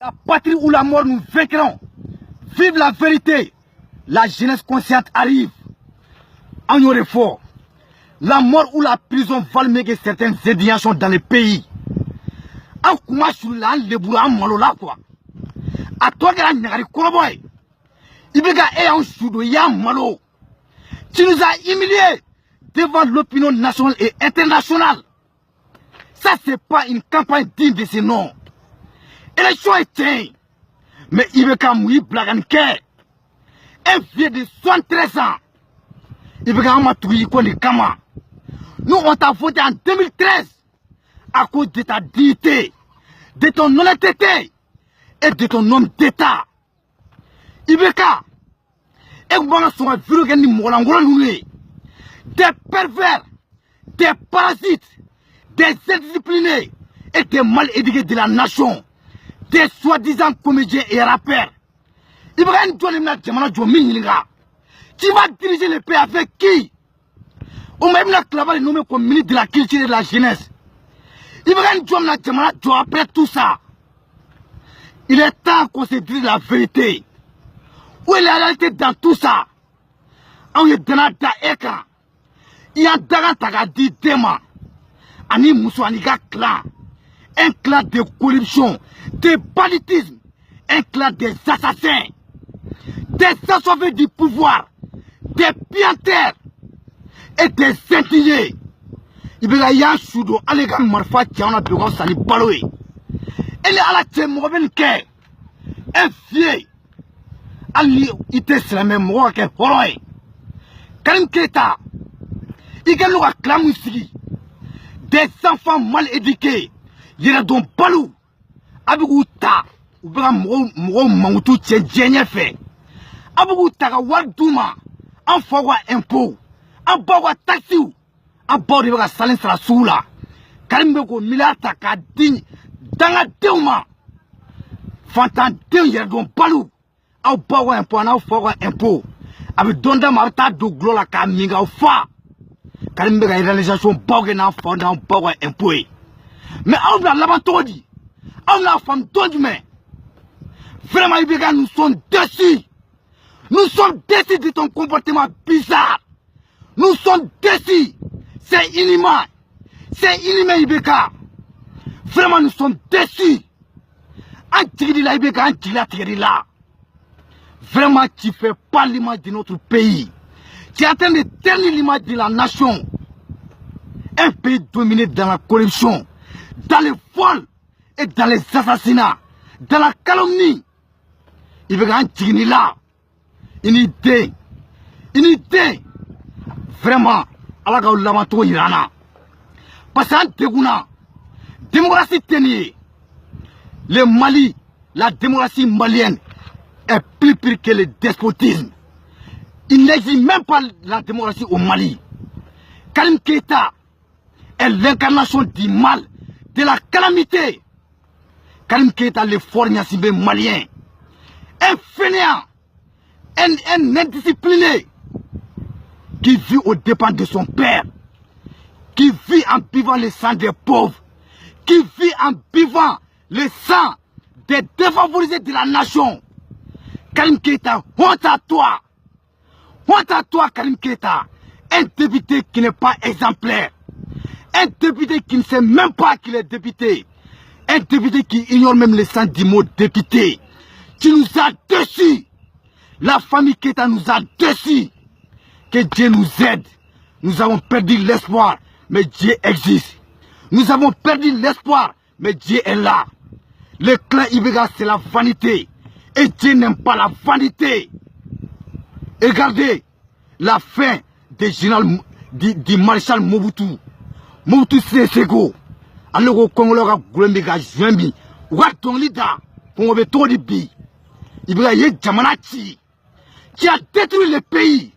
La patrie ou la mort nous vaincrons. Vive la vérité. La jeunesse consciente arrive. En aurait fort. La mort ou la prison valent mieux que certaines indignations dans le pays. En kuma sur la lebura malola quoi. A toi que la n'agari koroboy. Ibega et en soudo ya malo. Tu nous as humiliés devant l'opinion nationale et internationale. Ça c'est pas une campagne digne de ce nom. Élection est tienne. Mais Ibeka Moui Blaganke, un vieux de 73 ans. Ibeka Amatoui Kone Kama. Nous on t'a voté en 2013 à cause de ta dignité, de ton honnêteté et de ton homme d'État. Ibeka, des pervers, des parasites, des indisciplinés et des mal éduqués de la nation, des soi-disant comédiens et rappeurs. Tu vas diriger le pays avec qui? On m'a nommé comme ministre de la culture et de la jeunesse. Après tout ça, il est temps qu'on se dise la vérité. Où est la réalité dans tout ça? On est dans la écran. Il y a un tagadi Dema. Ani Moussouaniga clan. Un clan de corruption, de banditisme. Un clan des assassins. Des assoiffés du pouvoir. Des pianteurs. Et des intignés. Il y a un soudo. Allega Marfa Tiana Begon Sali Baloé. Elle est à la tête Mourabelke. Un vieil. Ali ite slame mo ke horoy Karim Keita igalo ka klamu sigi des enfants mal éduqués yera don balou abugu ta ubra mo mangutu tjenye fe abugu ta ka war duma an fwa impôt an bawa taxi an baw de ka salen sala sula Karim be ko milata ka din danga deuma fantan de yera don balou au bawa impôt au fawa impôt avec donda marta do glola ka minga fa Karim be ga réalisation bawge na fa na bawa impôt mais on a l'abattoir on a femme dondu mais vraiment Ibeka nous sommes déçus de ton comportement bizarre, nous sommes déçus, c'est inhumain Ibeka, vraiment nous sommes déçus. Antigri la Ibeka antigri la. Vraiment, tu ne fais pas l'image de notre pays. Tu es en train de ternir l'image de la nation. Un pays dominé dans la corruption, dans les vols et dans les assassinats, dans la calomnie. Il veut un tigni là. Une idée. Vraiment, à la Gaulamanto Irana. Parce qu'en Tegouna, démocratie tenue. Le Mali, la démocratie malienne est plus pire que le despotisme. Il n'existe même pas la démocratie au Mali. Karim Keita est l'incarnation du mal, de la calamité. Karim Keita, le fort Niassibé malien. Un fainéant, un indiscipliné qui vit aux dépens de son père, qui vit en buvant le sang des pauvres, qui vit en buvant le sang des défavorisés de la nation. Karim Keita, honte à toi Karim Keita, un député qui n'est pas exemplaire, un député qui ne sait même pas qu'il est député, un député qui ignore même le sens du mot député. Tu nous as déçus, la famille Keita nous a déçus. Que Dieu nous aide. Nous avons perdu l'espoir, mais Dieu existe. Nous avons perdu l'espoir, mais Dieu est là. Le clan Ibeka, c'est la vanité. Et Dieu n'aime pas la vanité. Et regardez la fin du maréchal Mobutu. Mobutu Seseko. Alors au Congo, le Goulembeka Jembi. Ouaton Lida. Pour me tout bi. Ibeka Ye Jamanachi. Qui a détruit le pays.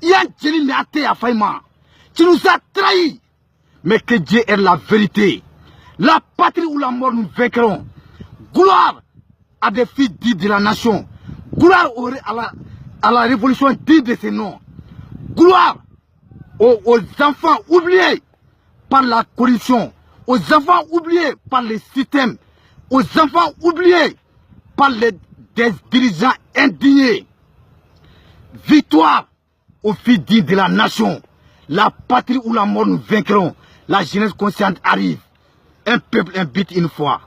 Il y a Djeli Meate à Faïma. Tu nous as trahis. Mais que Dieu est la vérité. La patrie ou la mort nous vaincrons. Gloire à des fils dits de la nation. Gloire à la révolution digne de ces noms. Gloire aux enfants oubliés par la corruption. Aux enfants oubliés par les systèmes. Aux enfants oubliés parle des dirigeants indignés. Victoire au fils digne de la nation. La patrie ou la mort nous vaincrons. La jeunesse consciente arrive. Un peuple, un but, une fois.